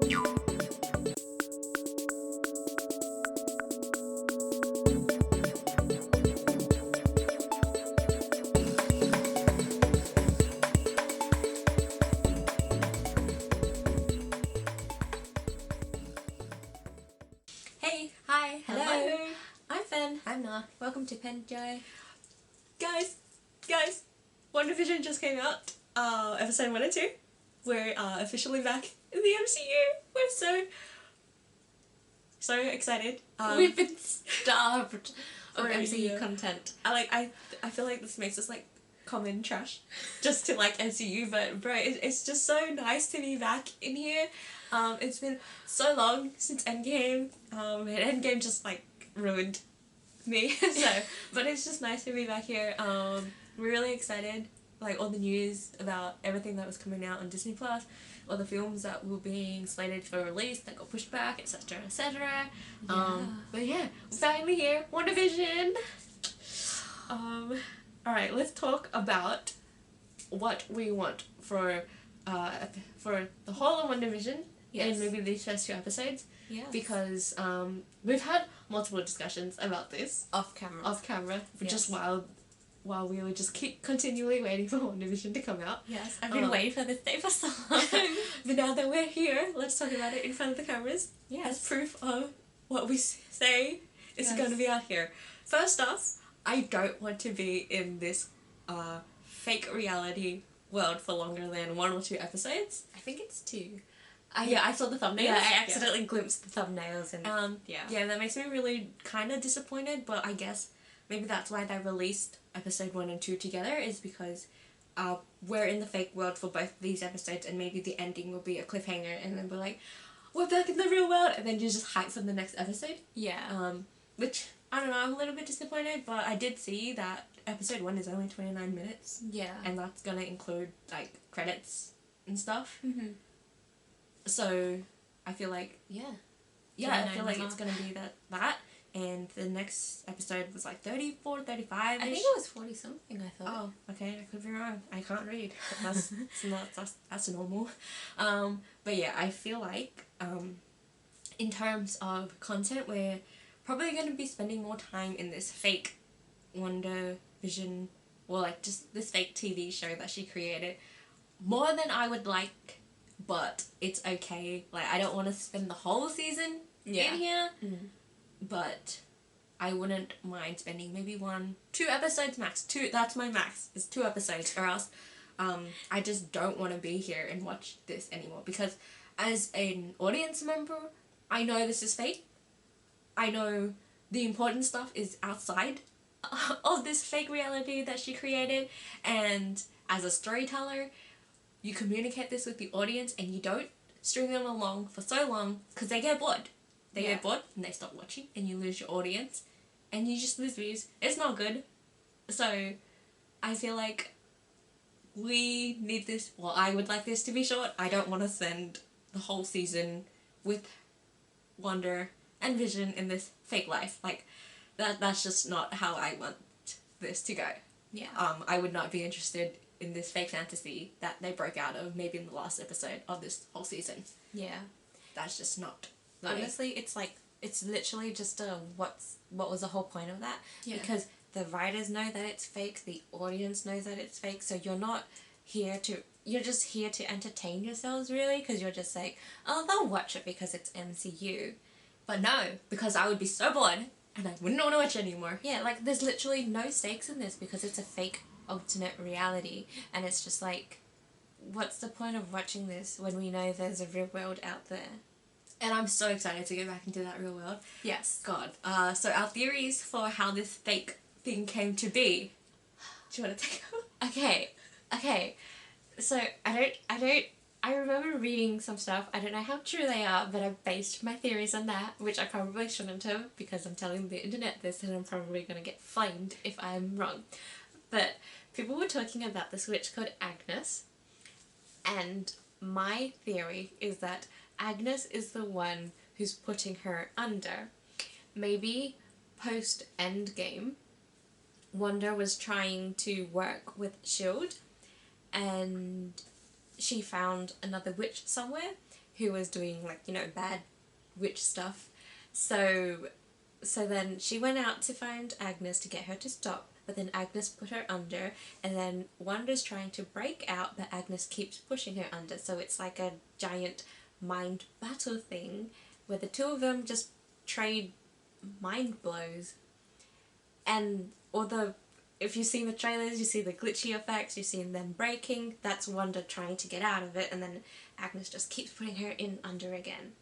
Hey, hi, hello. Hello. I'm Fen. I'm Na. Welcome to Pen Joy. Guys, WandaVision just came out, episode 1 and 2. We're officially back in the MCU. We're so excited. We've been starved of for MCU you. content. I feel like this makes us like common trash just to like MCU, but bro, it's just so nice to be back in here. It's been so long since Endgame, and Endgame just like ruined me. But it's just nice to be back here. We're really excited, like all the news about everything that was coming out on Disney Plus, all the films that were being slated for release that got pushed back, etc., etc. But yeah, we're finally here. WandaVision. Alright, let's talk about what we want for the whole of WandaVision. Yes. And maybe these first 2 episodes. Yeah. Because we've had multiple discussions about this Off camera. for Yes. just while we were just keep continually waiting for WandaVision to come out. Yes, I've been waiting for this day for so long. But now that we're here, let's talk about it in front of the cameras as Yes. proof of what we say is Yes. going to be out here. First off, I don't want to be in this fake reality world for longer than 1 or 2 episodes. I think it's 2. I saw the thumbnails. Yeah, I accidentally glimpsed the thumbnails and Yeah, that makes me really kind of disappointed, but I guess maybe that's why they released episode 1 and 2 together, is because we're in the fake world for both of these episodes, and maybe the ending will be a cliffhanger, and then we're like, we're back in the real world, and then you just hype for the next episode. Yeah. Which, I don't know, I'm a little bit disappointed, but I did see that episode 1 is only 29 minutes, Yeah. and that's gonna include, like, credits and stuff. Mhm. So, I feel like, Yeah. I feel like 29 it's gonna be that, and the next episode was like 34, 35 I think it was 40 something, I thought. Oh, okay, I could be wrong. I can't read. That's normal. But yeah, I feel like, in terms of content, we're probably gonna be spending more time in this fake WandaVision, or like just this fake TV show that she created, more than I would like. But it's okay. Like, I don't want to spend the whole season in here. But I wouldn't mind spending maybe 1, 2 episodes max. 2, that's my max, is 2 episodes, or else I just don't want to be here and watch this anymore. Because as an audience member, I know this is fake. I know the important stuff is outside of this fake reality that she created. And as a storyteller, you communicate this with the audience, and you don't string them along for so long, because they get bored. They get bored, and they stop watching, and you lose your audience, and you just lose views. It's not good. So, I feel like we need this, well, I would like this to be short. I don't want to spend the whole season with Wanda and Vision in this fake life. Like, that's just not how I want this to go. Yeah. I would not be interested in this fake fantasy that they broke out of maybe in the last episode of this whole season. Yeah. That's just not. Honestly, it's like, it's literally just what was the whole point of that? Yeah. Because the writers know that it's fake, the audience knows that it's fake, so you're just here to entertain yourselves, really, because you're just like, oh, they'll watch it because it's MCU. But no, because I would be so bored, and I wouldn't want to watch it anymore. Yeah, like, there's literally no stakes in this because it's a fake alternate reality, and it's just like, what's the point of watching this when we know there's a real world out there? And I'm so excited to get back into that real world. Yes. God. So our theories for how this fake thing came to be. Do you want to take over? Okay. So, I remember reading some stuff. I don't know how true they are, but I based my theories on that, which I probably shouldn't have, because I'm telling the internet this and I'm probably going to get flamed if I'm wrong. But people were talking about this witch called Agnes, and my theory is that Agnes is the one who's putting her under. Maybe post-Endgame, Wanda was trying to work with S.H.I.E.L.D. and she found another witch somewhere who was doing like, you know, bad witch stuff. So then she went out to find Agnes to get her to stop, but then Agnes put her under, and then Wanda's trying to break out, but Agnes keeps pushing her under. So it's like a giant mind battle thing where the two of them just trade mind blows. And if you've seen the trailers, you see the glitchy effects, you've seen them breaking. That's Wanda trying to get out of it, and then Agnes just keeps putting her in under again.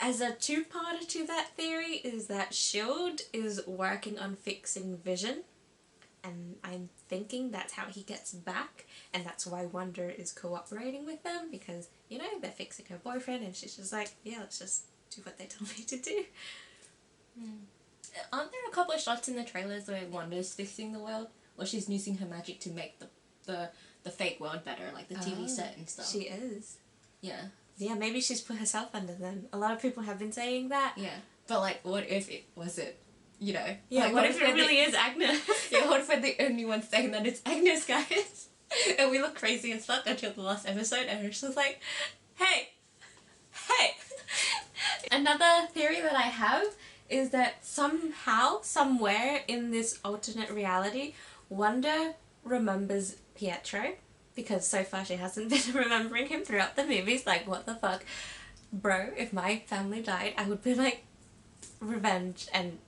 As a two-parter to that theory is that S.H.I.E.L.D. is working on fixing Vision, and I'm thinking that's how he gets back, and that's why Wanda is cooperating with them, because, you know, they're fixing her boyfriend, and she's just like, yeah, let's just do what they tell me to do. Aren't there a couple of shots in the trailers where Wanda's fixing the world, or she's using her magic to make the fake world better, like the TV set and stuff? She is. Yeah. Yeah, maybe she's put herself under them. A lot of people have been saying that. Yeah. But, like, what if it was it, you know? Yeah, like, what if it really is Agnes? Yeah, what if we're the only ones saying that it's Agnes, guys? And we look crazy as fuck until the last episode, and it's just like, hey! Another theory that I have is that somehow, somewhere in this alternate reality, Wanda remembers Pietro, because so far she hasn't been remembering him throughout the movies. Like, what the fuck? Bro, if my family died, I would be like, revenge, and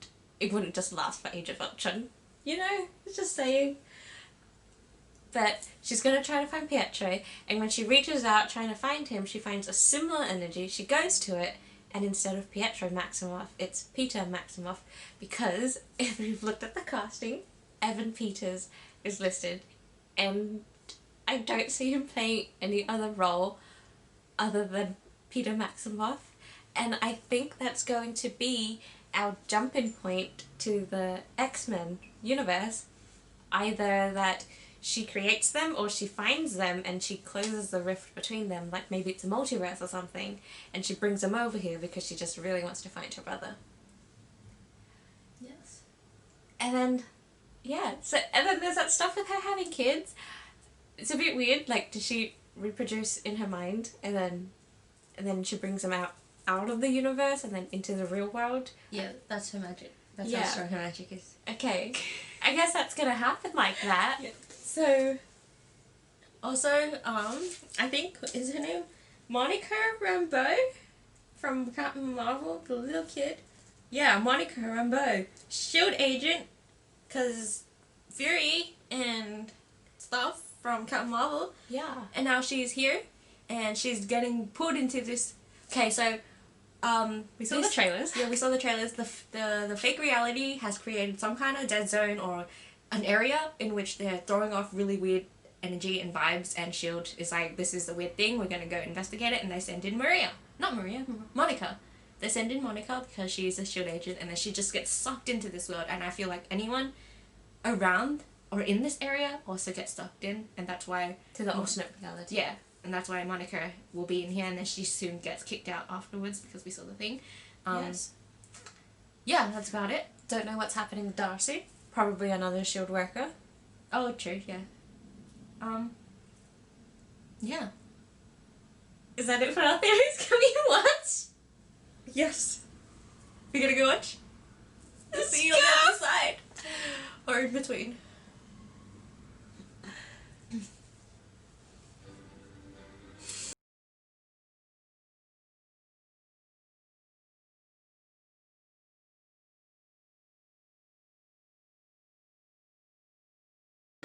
it wouldn't just last for Age of Ultron. You know? Just saying. But she's going to try to find Pietro, and when she reaches out trying to find him, she finds a similar energy. She goes to it, and instead of Pietro Maximoff, it's Peter Maximoff, because if you've looked at the casting, Evan Peters is listed, and I don't see him playing any other role other than Peter Maximoff, and I think that's going to be our jumping point to the X-Men universe. Either that she creates them or she finds them and she closes the rift between them, like maybe it's a multiverse or something, and she brings them over here because she just really wants to find her brother. Yes. And then, yeah, and then there's that stuff with her having kids. It's a bit weird, like, does she reproduce in her mind and then she brings them out of the universe and then into the real world? Yeah, that's her magic. That's Yeah. how strong her magic is. Okay. I guess that's gonna happen like that. Yeah. So, also, I think, is her name Monica Rambeau from Captain Marvel, the little kid? Yeah, Monica Rambeau. S.H.I.E.L.D. agent, because Fury and stuff from Captain Marvel. Yeah. And now she's here, and she's getting pulled into this. Okay, so We saw the trailers. Yeah, we saw the trailers. The fake reality has created some kind of dead zone or an area in which they're throwing off really weird energy and vibes, and S.H.I.E.L.D. is like, this is the weird thing, we're gonna go investigate it, and they send in Monica. They send in Monica because she's a S.H.I.E.L.D. agent, and then she just gets sucked into this world, and I feel like anyone around or in this area also gets sucked in, and that's why... To the alternate reality. Yeah, and that's why Monica will be in here, and then she soon gets kicked out afterwards because we saw the thing. Yes. Yeah, that's about it. Don't know what's happening with Darcy. Probably another S.H.I.E.L.D. worker. Oh, true, yeah. Yeah. Is that it for our theories? Can we watch? Yes. We gonna go watch? See you on the other side. Or in between.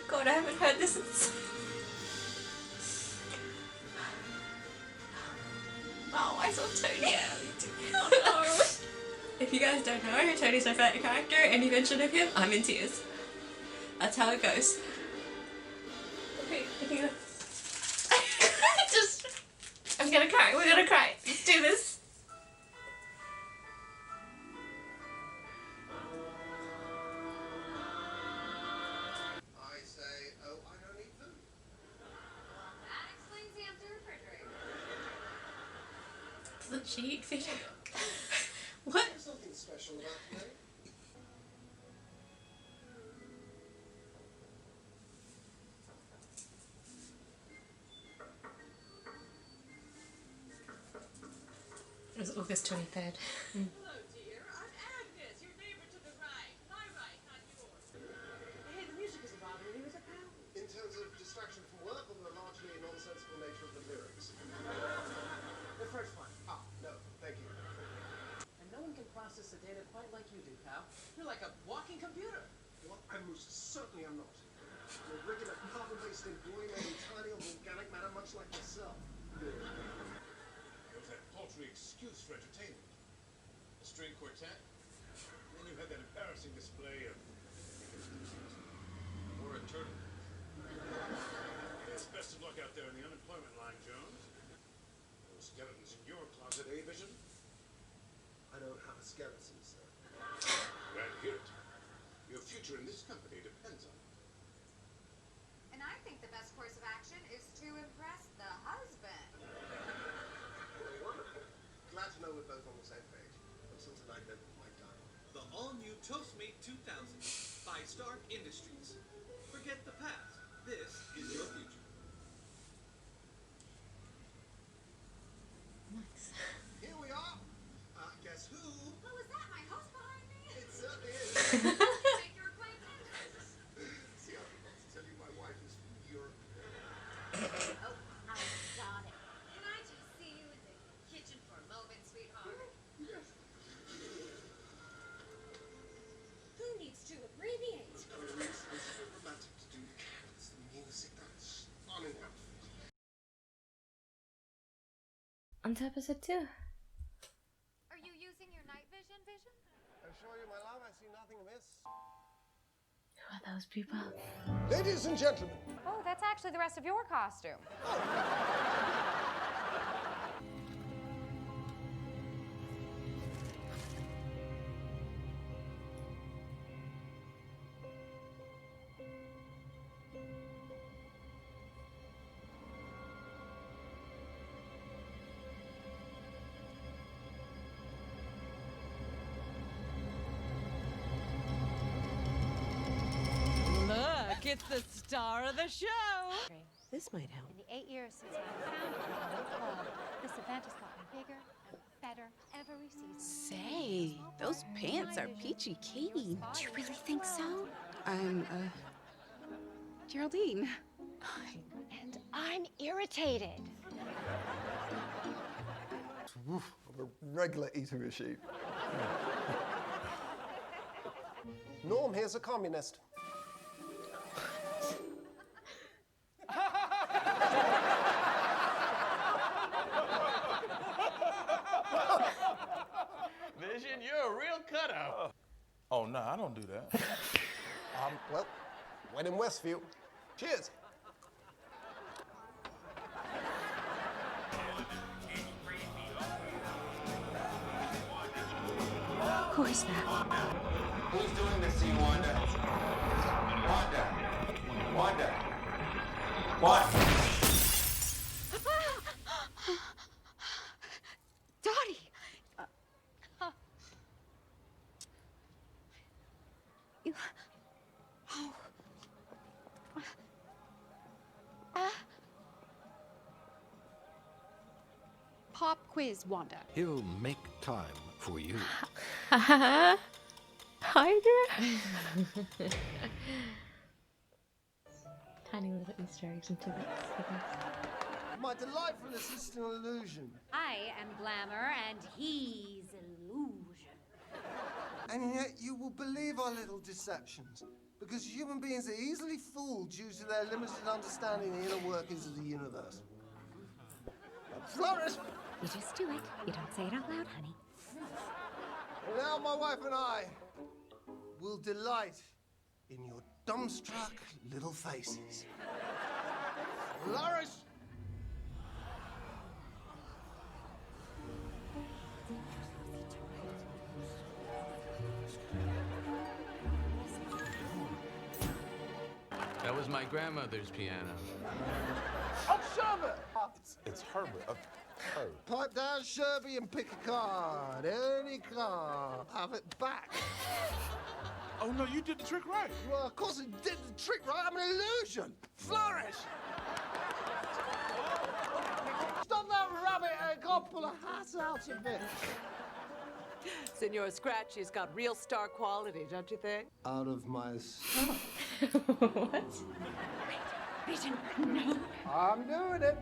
God, I haven't heard this since... Oh, I saw Tony. Yeah, me too. Oh no. If you guys don't know, Tony's my favourite character. Any mention of him, I'm in tears. That's how it goes. Okay, just... I'm gonna cry. We're gonna cry. Let's do this. I say, oh, I don't need food. That explains the empty refrigerator. Doesn't she eat fish? What? There's something special about today. It was August 23rd. Hello, dear. I'm Agnes, your neighbor to the right. My right, not yours. Hey, the music isn't bothering you, is it, pal? In terms of distraction from work or the largely nonsensical nature of the lyrics? The first one. Ah, no, thank you. And no one can process the data quite like you do, pal. You're like a walking computer. What? I most certainly am not. I'm a regular carbon-based employee made entirely of organic matter, much like yourself. There was that paltry excuse for entertainment. A string quartet. Then you had that embarrassing display of... or a turtle. Yes, best of luck out there in the unemployment line, Jones. Those skeletons in your closet, eh, Vision? I don't have a skeleton, sir. Glad to hear it. Your future in this company depends on it. And I think the best course of action is to impress the husband. Well, wonderful. Glad to know we're both on the same page. Until tonight, then, my time. The all-new Toastmate 2000 by Stark Industries. Forget the past. This is your future. Nice. Here we are. Guess who? Who was that? My host behind me? It certainly is. Make your acquaintance. See, I forgot to tell you my wife is from Europe. Oh, I got it. Can I just see you in the kitchen for a moment, sweetheart? Yes. Who needs to abbreviate? It's so romantic to do cats, the music, that stunning outfit. On to episode 2. Are you using your night vision? I assure you, my love, I see nothing amiss. Who are those people? Ladies and gentlemen, Oh, that's actually the rest of your costume. Look, it's the star of the show. This might help. In the 8 years since I found the club, this event has gotten bigger and better every season. Say, those pants are peachy keen. Do you really think so? I'm, Geraldine. And I'm irritated. Woof, I'm a regular eater of sheep. Norm here's a communist. Vision, you're a real cutout. Oh, no, I don't do that. Well, when in Westview. Cheers. Who is that? Who's doing this to you, Wanda? Wanda! What? Dottie! You... Oh. Pop quiz, Wanda. He'll make time for you. Hydra? Tiny little Easter eggs and tidbits, I guess. My delightful assistant illusion. I am Glamour and he's Illusion. And yet you will believe our little deceptions. Because human beings are easily fooled due to their limited understanding of the inner workings of the universe. Flourish! You just do it. You don't say it out loud, honey. And now my wife and I will delight in your dumbstruck little faces. Flourish! That was my grandmother's piano. Oh, Sherbet! It's Herbert. Herb. Pipe down, Sherby, and pick a card. Any card. Have it back. Oh, no, you did the trick right. Well, of course it did the trick right. I'm an illusion. Flourish! Stop that rabbit and go pull a hat out of it. Senor Scratchy's got real star quality, don't you think? Out of my stuff. What? Vision, no. I'm doing it.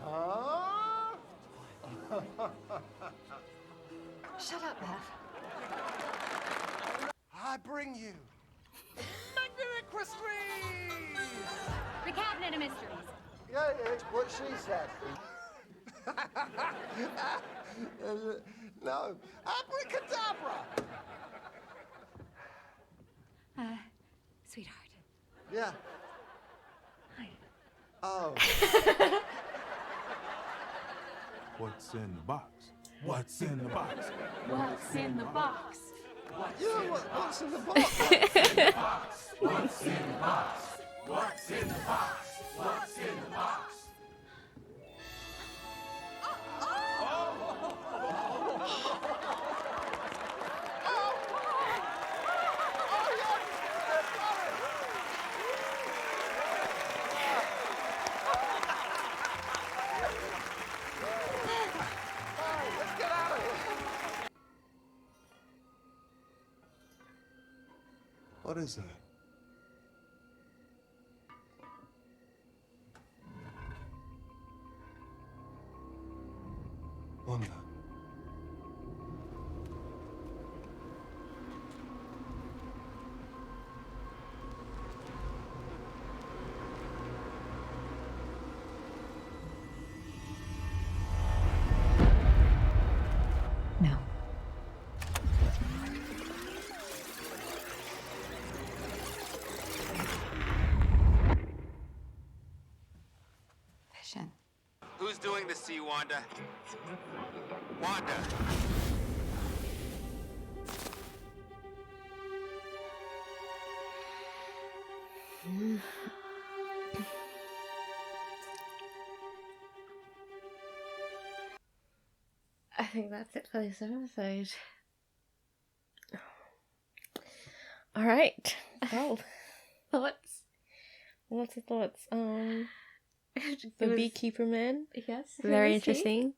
Uh-huh. Shut up, Bev. I bring you Magnetic Christmas! The Cabinet of Mysteries. Yeah, it's what she said. No, abracadabra! Sweetheart. Yeah. Hi. Oh. What's in the box? What's in the box? What's in the box? Yeah, what's in the box? What's in the box? What's in the box? What's in the box? Let's get out of here. What is that? Wanda. No. Vision. Who's doing the sea, Wanda? Wanda. I think that's it for this episode. All right. Well, thoughts? What's the thoughts? The beekeeper man. Yes. Very interesting.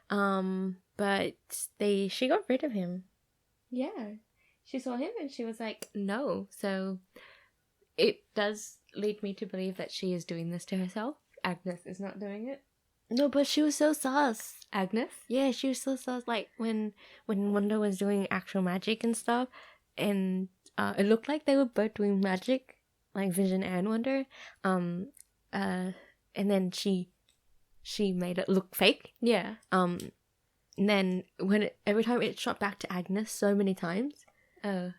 But she got rid of him. Yeah. She saw him and she was like, No. So it does lead me to believe that she is doing this to herself. Agnes is not doing it. No, but she was so sus. Agnes? Yeah, she was so sus. Like when Wanda was doing actual magic and stuff, and it looked like they were both doing magic, like Vision and Wanda. And then she made it look fake. Yeah. And then every time it shot back to Agnes so many times, and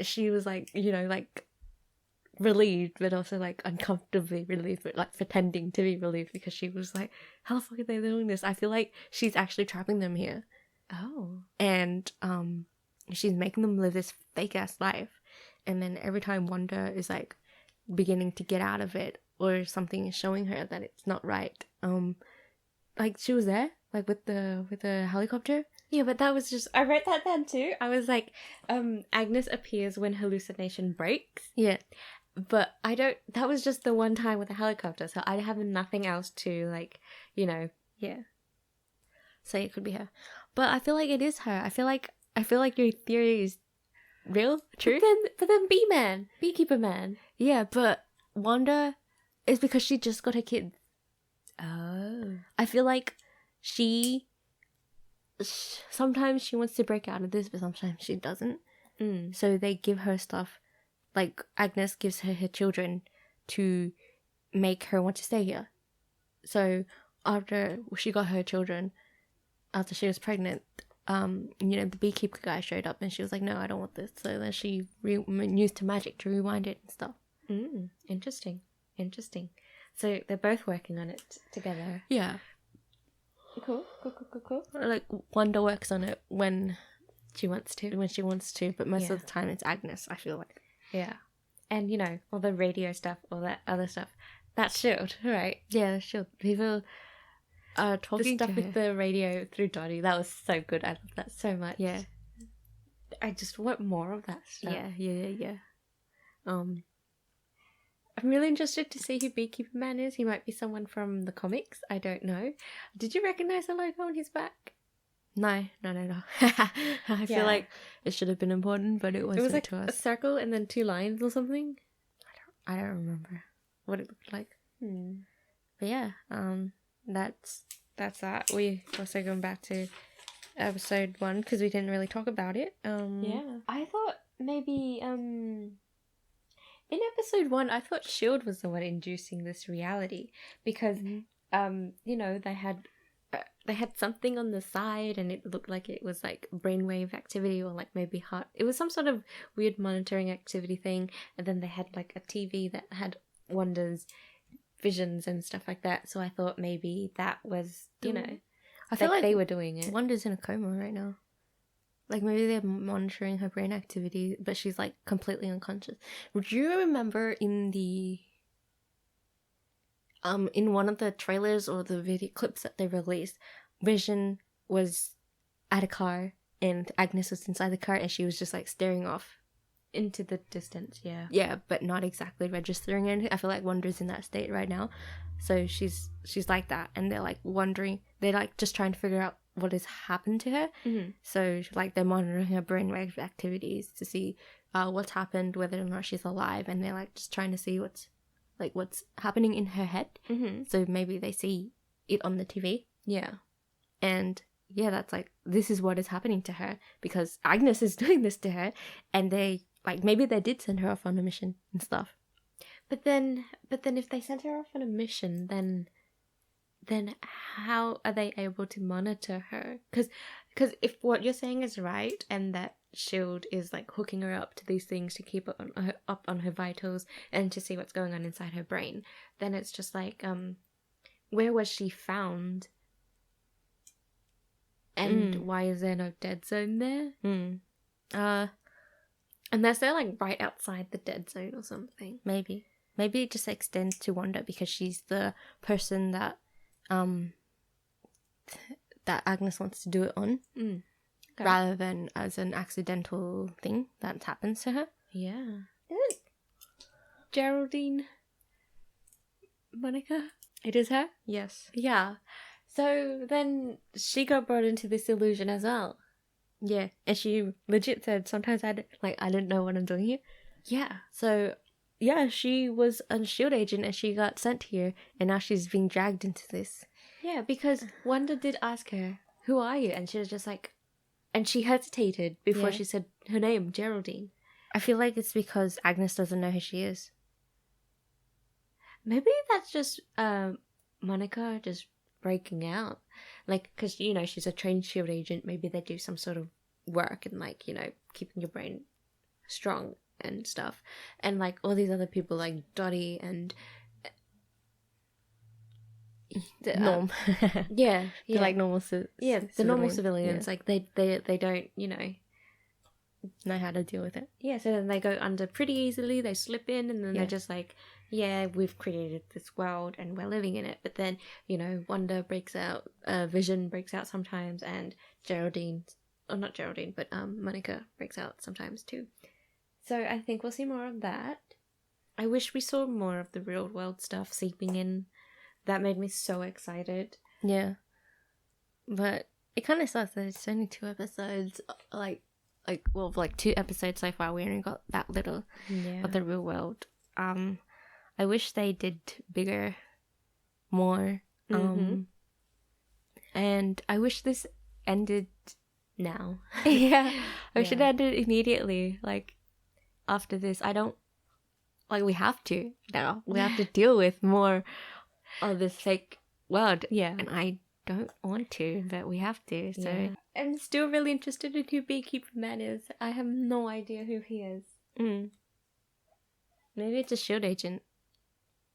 she was like, like relieved, but also like uncomfortably relieved, but like pretending to be relieved because she was like, how the fuck are they doing this? I feel like she's actually trapping them here. Oh. And she's making them live this fake ass life. And then every time Wanda is like beginning to get out of it, or something is showing her that it's not right, like she was there, like with the helicopter. Yeah, but that was just, I wrote that down too. I was like, Agnes appears when hallucination breaks. Yeah. But that was just the one time with the helicopter, so I have nothing else to, like, Yeah. Say it could be her. But I feel like it is her. I feel like your theory is real, true. But then B-Man, Beekeeper Man. Yeah, but Wanda is because she just got her kids. Oh. I feel like sometimes she wants to break out of this, but sometimes she doesn't. So they give her stuff, like Agnes gives her children to make her want to stay here. So after she got her children, after she was pregnant, the beekeeper guy showed up and she was like, no, I don't want this. So then she used her magic to rewind it and stuff. Interesting. So they're both working on it together. Yeah. Cool. Like Wanda works on it when she wants to, but most of the time it's Agnes, I feel like. Yeah. And all the radio stuff, all that other stuff, that's S.H.I.E.L.D., right? Yeah, that's S.H.I.E.L.D. People are talking the stuff to with her. the radio through Dottie, that was so good. I love that so much. Yeah. I just want more of that stuff. Yeah. I'm really interested to see who Beekeeper Man is. He might be someone from the comics. I don't know. Did you recognize the logo on his back? No. I feel like it should have been important, but it wasn't. It was like to a us. circle and then 2 lines or something. I don't remember. What it looked like. But yeah, That's that. We also going back to episode 1 because we didn't really talk about it. I thought maybe in episode 1 I thought Shield was the one inducing this reality because you know, they had something on the side and it looked like it was like brainwave activity or like maybe heart. It was some sort of weird monitoring activity thing, and then they had like a TV that had Wanda's visions and stuff like that. So I thought maybe that was, you know, I feel like they were doing it. Wanda's in a coma right now. Like maybe they're monitoring her brain activity, but she's like completely unconscious. Would you remember in the in one of the trailers or the video clips that they released, Vision was at a car and Agnes was inside the car and she was just like staring off Into the distance, yeah. Yeah, but not exactly registering anything. I feel like Wanda's in that state right now. So she's like that, and they're like wondering, they're like just trying to figure out what has happened to her. So like they're monitoring her brainwave activities to see what's happened, whether or not she's alive, and they're like just trying to see what's happening in her head. So maybe they see it on the TV. Yeah. And yeah, that's like, this is what is happening to her because Agnes is doing this to her, and they like maybe they did send her off on a mission and stuff. But then if they sent her off on a mission, then how are they able to monitor her? Because if what you're saying is right, and that Shield is like hooking her up to these things to keep up on her vitals and to see what's going on inside her brain, then it's just like, where was she found? And why is there no dead zone there? Unless they're like right outside the dead zone or something. Maybe it just extends to Wanda because she's the person that that Agnes wants to do it on, rather than as an accidental thing that happens to her. Yeah. Isn't Geraldine Monica? It is her? Yes. Yeah. So then she got brought into this illusion as well. Yeah, and she legit said, sometimes I didn't know what I'm doing here. Yeah. So, yeah, she was a SHIELD agent and she got sent here, and now she's being dragged into this. Yeah, because Wanda did ask her, who are you? And she was just like, and she hesitated before she said her name, Geraldine. I feel like it's because Agnes doesn't know who she is. Maybe that's just Monica just breaking out. Like, because, you know, she's a trained SHIELD agent. Maybe they do some sort of work and, like, you know, keeping your brain strong and stuff. And, like, all these other people, like Dottie and... Norm. Yeah. They're like normal the normal civilians. Yeah. Like, they don't, you know how to deal with it. Yeah, so then they go under pretty easily. They slip in, and then they're just like, yeah, we've created this world and we're living in it. But then, you know, Wanda breaks out, Vision breaks out sometimes, and Monica breaks out sometimes too. So I think we'll see more of that. I wish we saw more of the real world stuff seeping in. That made me so excited. Yeah. But it kind of sucks that it's only 2 episodes, like 2 episodes so far. We only got that little of the real world. I wish they did bigger, more. And I wish this ended now. Yeah. I wish it ended immediately. Like, after this, I don't... Like, we have to now. We have to deal with more of this fake world. Yeah. And I don't want to, but we have to, so... Yeah. I'm still really interested in who Beekeeper Man is. I have no idea who he is. Maybe it's a SHIELD agent.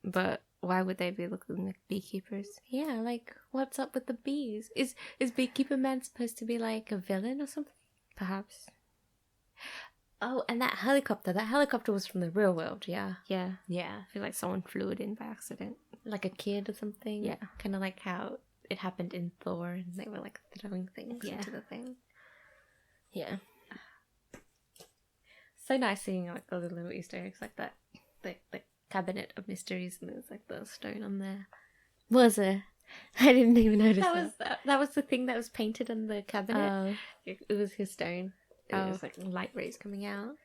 But why would they be looking like beekeepers? Yeah, like, what's up with the bees? Is Beekeeper Man supposed to be like a villain or something? Perhaps. Oh, and that helicopter was from the real world, yeah. Yeah. Yeah. I feel like someone flew it in by accident. Like a kid or something? Yeah. Kind of like how it happened in Thor, and they were like throwing things into the thing. Yeah. So nice seeing like all the little Easter eggs like that. Cabinet of Mysteries, and there's like the stone on there. Was it? I didn't even notice That was the thing that was painted on the cabinet. It was his stone. It was like light rays coming out.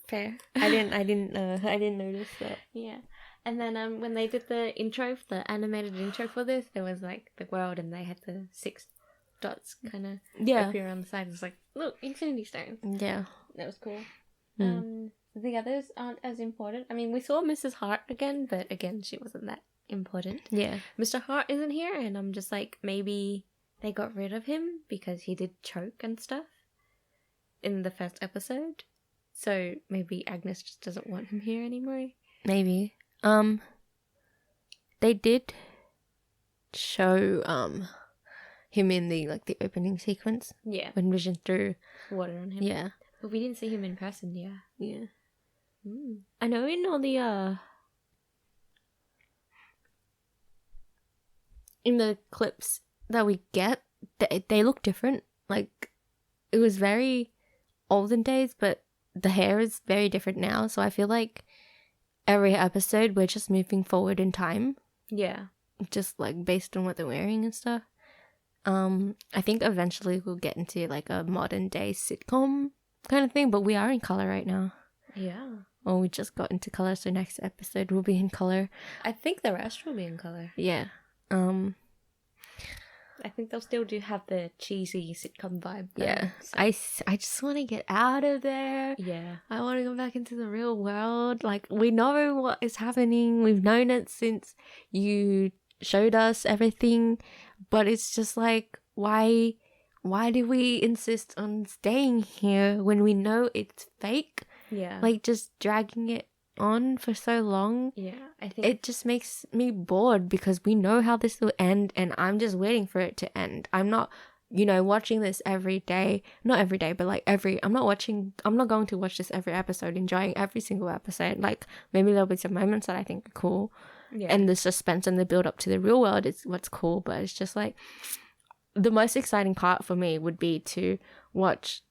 Fair. I didn't notice that. Yeah. And then when they did the intro, the animated intro for this, there was like the world, and they had the 6 dots kind of appear on the side. It was like, look, Infinity Stone. Yeah. That was cool. The others aren't as important. I mean, we saw Mrs. Hart again, but again, she wasn't that important. Yeah. Mr. Hart isn't here, and I'm just like, maybe they got rid of him because he did choke and stuff in the first episode. So maybe Agnes just doesn't want him here anymore. Maybe. They did show him in the opening sequence. Yeah. When Vision threw water on him. Yeah. But we didn't see him in person, yeah. Yeah. I know in all the in the clips that we get, they look different. Like, it was very olden days, but the hair is very different now. So I feel like every episode we're just moving forward in time. Yeah. Just like based on what they're wearing and stuff. I think eventually we'll get into like a modern day sitcom kind of thing, but we are in color right now. Yeah. Well, we just got into color, so next episode will be in color. I think the rest will be in color. Yeah. I think they'll still do have the cheesy sitcom vibe. Yeah. So. I just want to get out of there. Yeah. I want to go back into the real world. Like, we know what is happening. We've known it since you showed us everything. But it's just like, why do we insist on staying here when we know it's fake? Yeah. Like, just dragging it on for so long. Yeah, I think it just makes me bored because we know how this will end, and I'm just waiting for it to end. I'm not, watching this every day. Not every day, but like I'm not going to watch this every episode, enjoying every single episode. Like, maybe there'll be some moments that I think are cool. Yeah. And the suspense and the build up to the real world is what's cool, but it's just like the most exciting part for me would be to watch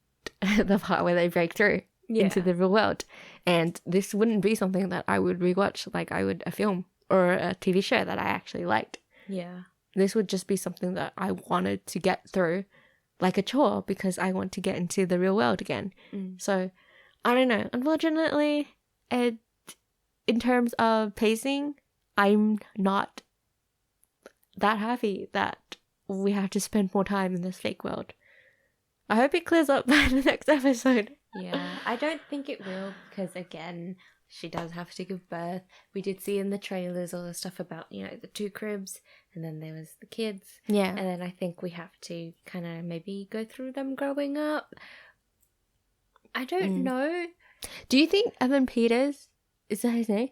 the part where they break through into the real world. And this wouldn't be something that I would rewatch like I would a film or a TV show that I actually liked. Yeah. This would just be something that I wanted to get through like a chore because I want to get into the real world again. So, I don't know. Unfortunately, in terms of pacing, I'm not that happy that we have to spend more time in this fake world. I hope it clears up by the next episode. Yeah, I don't think it will because, again, she does have to give birth. We did see in the trailers all the stuff about, the 2 cribs, and then there was the kids. Yeah. And then I think we have to kind of maybe go through them growing up. I don't know. Do you think Evan Peters, is that his name?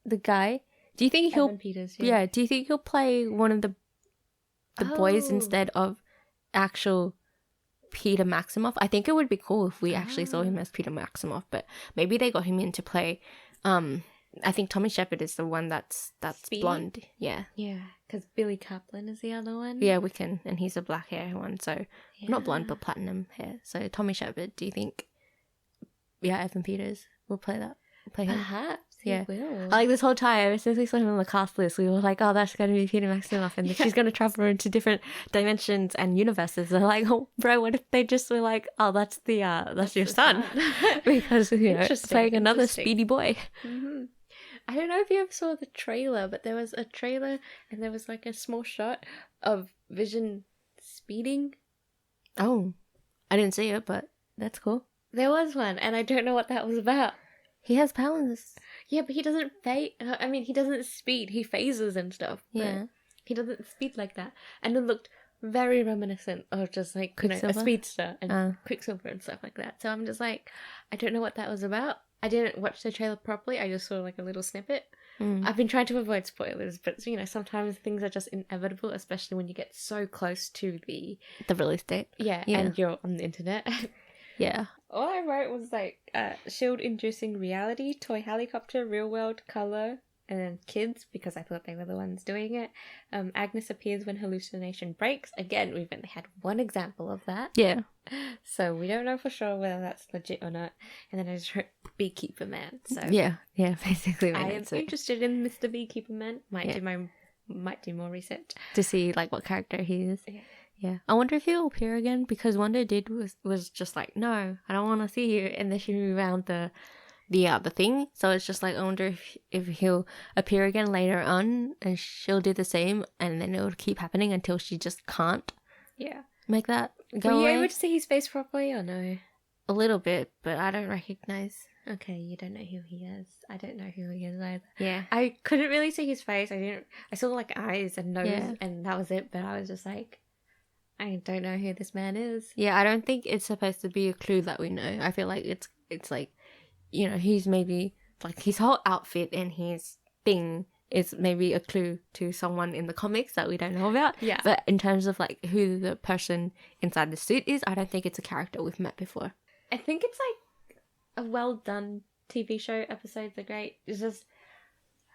The guy? Do you think he'll... Evan Peters, yeah. Do you think he'll play one of the boys instead of actual Peter Maximoff? I think it would be cool if we actually saw him as Peter Maximoff, but maybe they got him in to play I think Tommy Shepard is the one that's Speed? blonde. Yeah. Yeah, because Billy Kaplan is the other one. Yeah, Wiccan, and he's a black hair one, so not blonde but platinum hair. So Tommy Shepard, do you think Evan Peters will play that? Play him? Perhaps Yeah. he will. Like, this whole time, as soon as we saw him on the cast list, we were like, oh, that's going to be Peter Maximoff, and she's going to travel into different dimensions and universes. They're like, oh, bro, what if they just were like, oh, that's your son? Because, playing another speedy boy. Mm-hmm. I don't know if you ever saw the trailer, but there was a trailer, and there was like a small shot of Vision speeding. Oh, I didn't see it, but that's cool. There was one, and I don't know what that was about. He has powers. Yeah, but he doesn't he doesn't speed. He phases and stuff. Yeah. He doesn't speed like that. And it looked very reminiscent of just like, a speedster and Quicksilver and stuff like that. So I'm just like, I don't know what that was about. I didn't watch the trailer properly. I just saw like a little snippet. I've been trying to avoid spoilers, but sometimes things are just inevitable, especially when you get so close to the release date. Yeah, and you're on the internet. Yeah. All I wrote was like, S.H.I.E.L.D. inducing reality, toy helicopter, real world, color, and then kids, because I thought they were the ones doing it. Agnes appears when hallucination breaks. Again, we've only had one example of that. Yeah. So we don't know for sure whether that's legit or not. And then I just wrote Beekeeper Man. So Yeah, basically. I am interested in Mr. Beekeeper Man. Might do more research to see like what character he is. Yeah. I wonder if he'll appear again, because Wanda was just like, no, I don't want to see you, and then she rewound the thing. So it's just like, I wonder if he'll appear again later on, and she'll do the same, and then it'll keep happening until she just can't. Yeah. Make that go Were you away. able to see his face properly or no? A little bit, but I don't recognize. Okay, you don't know who he is. I don't know who he is either. Yeah. I couldn't really see his face. I saw like eyes and nose, Yeah. and that was it. But I was just like, I don't know who this man is. Yeah, I don't think it's supposed to be a clue that we know. I feel like it's like, you know, he's maybe like his whole outfit and his thing is maybe a clue to someone in the comics that we don't know about. Yeah. But in terms of like who the person inside the suit is, I don't think it's a character we've met before. I think it's like a well done TV show. Episodes are great. It's just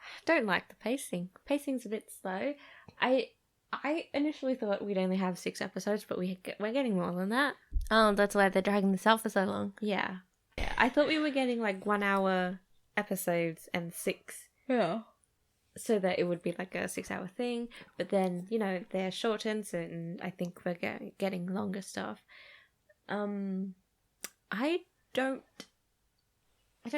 I don't like the pacing. Pacing's a bit slow. I initially thought we'd only have 6 episodes, but we're getting more than that. Oh, that's why they're dragging this out for so long. Yeah. I thought we were getting like 1 hour episodes and 6. Yeah. So that it would be like a 6-hour thing. But then, you know, they're shortened, and I think we're getting longer stuff. I don't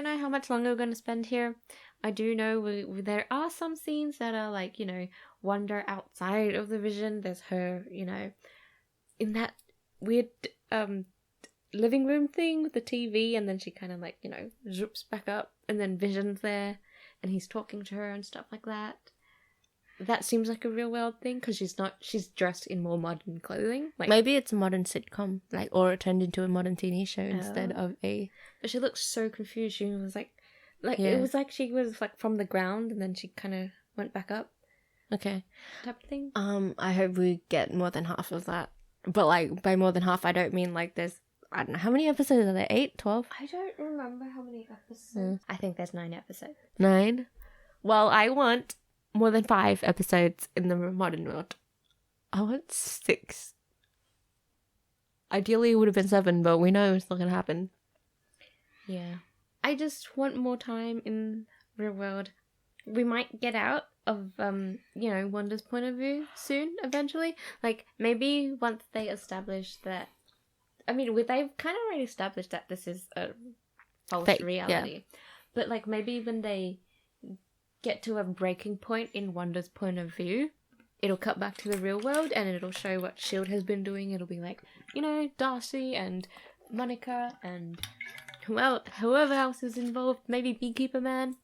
know how much longer we're going to spend here. I do know there are some scenes that are like, you know, Wanda outside of the Vision. There's her, you know, in that weird living room thing with the TV, and then she kind of like, you know, zoops back up, and then Vision's there, and he's talking to her and stuff like that. That seems like a real world thing, because she's dressed in more modern clothing. Like, maybe it's a modern sitcom, like, or it turned into a modern TV show instead of a... But she looked so confused. She was like Yeah. It was like she was like from the ground, and then she kind of went back up. Okay. Type of thing. I hope we get more than half of that. But like, by more than half, I don't mean like there's... I don't know, how many episodes are there? 8? 12? I don't remember how many episodes. I think there's 9 episodes. 9? Well, I want more than 5 episodes in the modern world. I want 6. Ideally, it would have been 7, but we know it's not going to happen. Yeah. I just want more time in real world. We might get out of, you know, Wanda's point of view soon, eventually. Like, maybe once they establish that... I mean, they've kind of already established that this is a false reality. Yeah. But, like, maybe when they get to a breaking point in Wanda's point of view, it'll cut back to the real world, and it'll show what S.H.I.E.L.D. has been doing. It'll be like, you know, Darcy and Monica and whoever else is involved, maybe Beekeeper Man.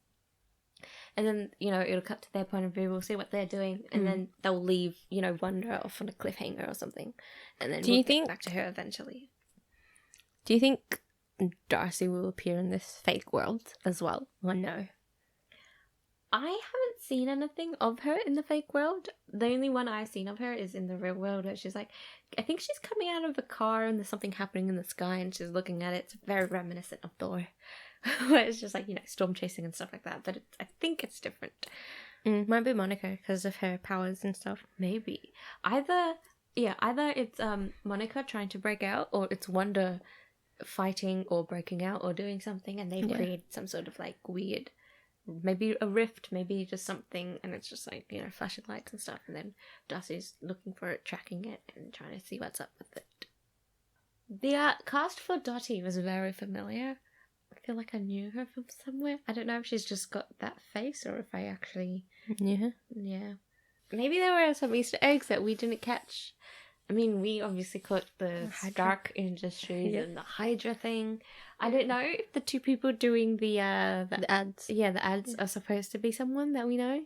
And then, you know, it'll cut to their point of view, we'll see what they're doing, and then they'll leave, you know, Wanda off on a cliffhanger or something. And then we'll get back to her eventually. Do you think Darcy will appear in this fake world as well, or no? I haven't seen anything of her in the fake world. The only one I've seen of her is in the real world, where she's like, I think she's coming out of a car and there's something happening in the sky and she's looking at it. It's very reminiscent of Thor, where it's just like, you know, storm chasing and stuff like that. But I think it's different. Might be Monica because of her powers and stuff. Maybe. Either it's Monica trying to break out, or it's Wanda fighting or breaking out or doing something, and they've created some sort of like weird, maybe a rift, maybe just something, and it's just like, you know, flashing lights and stuff, and then Darcy's looking for it, tracking it, and trying to see what's up with it. The cast for Dottie was very familiar. I feel like I knew her from somewhere. I don't know if she's just got that face or if I actually knew her. Yeah. Maybe there were some Easter eggs that we didn't catch. I mean, we obviously caught the Stark Industries and the Hydra thing. I don't know if the two people doing the ads. Yeah, the ads are supposed to be someone that we know.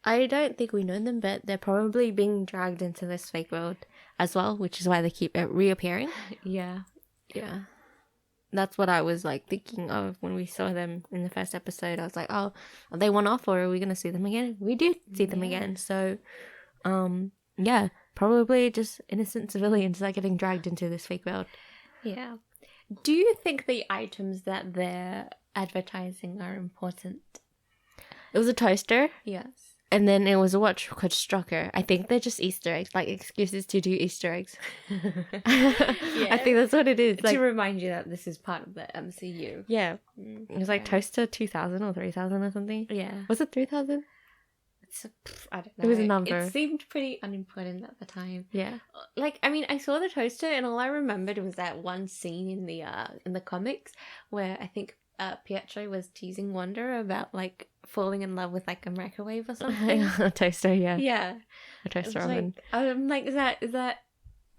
I don't think we know them, but they're probably being dragged into this fake world as well, which is why they keep reappearing. Yeah. Yeah. That's what I was like thinking of when we saw them in the first episode. I was like, oh, are they one off or are we going to see them again? We did see them again. So, yeah, probably just innocent civilians that are getting dragged into this fake world. Yeah. Do you think the items that they're advertising are important? It was a toaster. Yes. And then it was a watch called Strucker. I think they're just Easter eggs, like excuses to do Easter eggs. I think that's what it is. To remind you that this is part of the MCU. Yeah. It was like Toaster 2000 or 3000 or something. Yeah. Was it 3000? I don't know. It was a number. It seemed pretty unimportant at the time. Yeah. Like, I mean, I saw the toaster and all I remembered was that one scene in the comics where I think Pietro was teasing Wanda about like falling in love with like a microwave or something. A toaster, yeah. Yeah. A toaster It's oven. like, I'm like,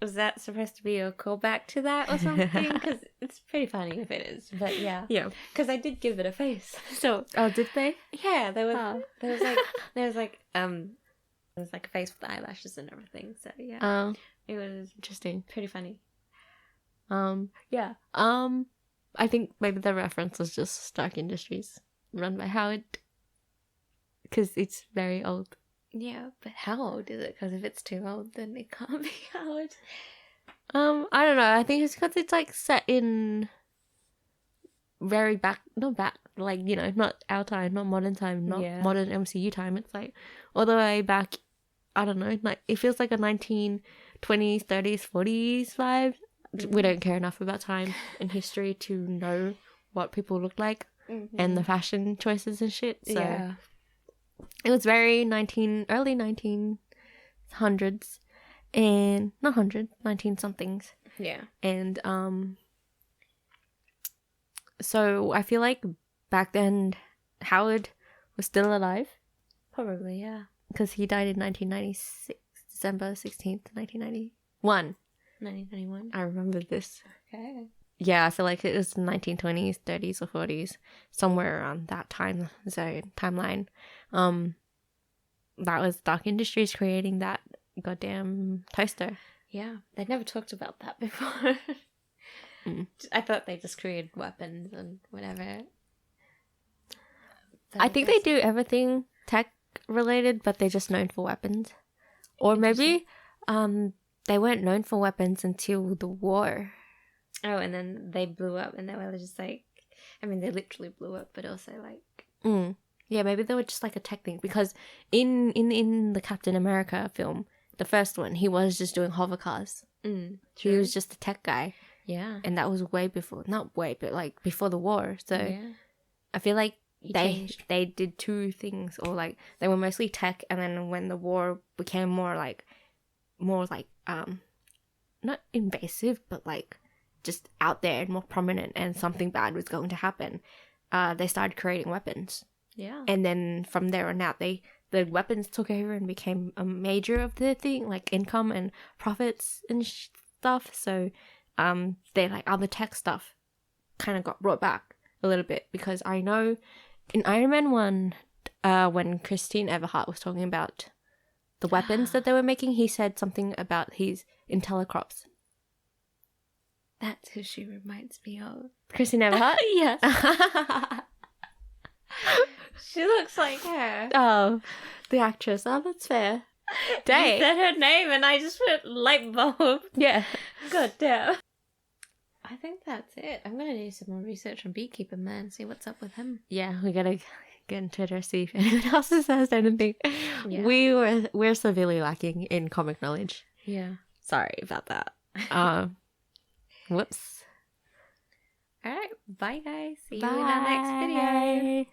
was that supposed to be a callback to that or something? Because it's pretty funny if it is. But yeah. Yeah. Because I did give it a face. So Oh, did they? yeah, there was like a face with eyelashes and everything. So yeah. Oh, It was interesting. pretty funny. Yeah. I think maybe the reference was just Stark Industries, run by Howard, because it's very old. Yeah, but how old is it? Because if it's too old, then it can't be Howard. I don't know. I think it's because it's like set in very not our time, not modern time, not Yeah. modern MCU time. It's like all the way back. I don't know. Like it feels like a 1920s, 30s, 40s vibe. We don't care enough about time and history to know what people look like and the fashion choices and shit. So Yeah. it was very early 1900s and not 19 somethings. Yeah. And so I feel like back then Howard was still alive Probably, yeah. because he died in 1996, December 16th, 1991. 1991. I remember this. Okay. Yeah, I feel like it was 1920s, 30s or 40s, somewhere around that timeline. That was Stark Industries creating that goddamn toaster. Yeah, they never talked about that before. I thought they just created weapons and whatever. I think they do everything tech related, but they're just known for weapons. Or maybe they weren't known for weapons until the war. Oh, and then they blew up and they were just like, I mean, they literally blew up, but also like... Yeah, maybe they were just like a tech thing, because in the Captain America film, the first one, he was just doing hover cars. He was just a tech guy. Yeah. And that was way before, not way, but like before the war. So Yeah. I feel like changed. they did two things, or like they were mostly tech, and then when the war became more like not invasive, but like just out there and more prominent, and something bad was going to happen, they started creating weapons. Yeah. And then from there on out, the weapons took over and became a major of the thing, like income and profits and stuff. So they like other tech stuff kind of got brought back a little bit, because I know in Iron Man 1, when Christine Everhart was talking about the weapons that they were making, he said something about his Intellicrops. That's who she reminds me of. Christine Everhart? Yes. She looks like her. Oh, the actress. Oh, that's fair. You said her name and I just went light bulb. Yeah. God damn. I think that's it. I'm gonna do some more research on Beekeeper Man, see what's up with him. Yeah, we gotta get on Twitter, see if anyone else says anything. Yeah. We're severely lacking in comic knowledge. Yeah. Sorry about that. Whoops. Alright, bye guys. See you in our next video.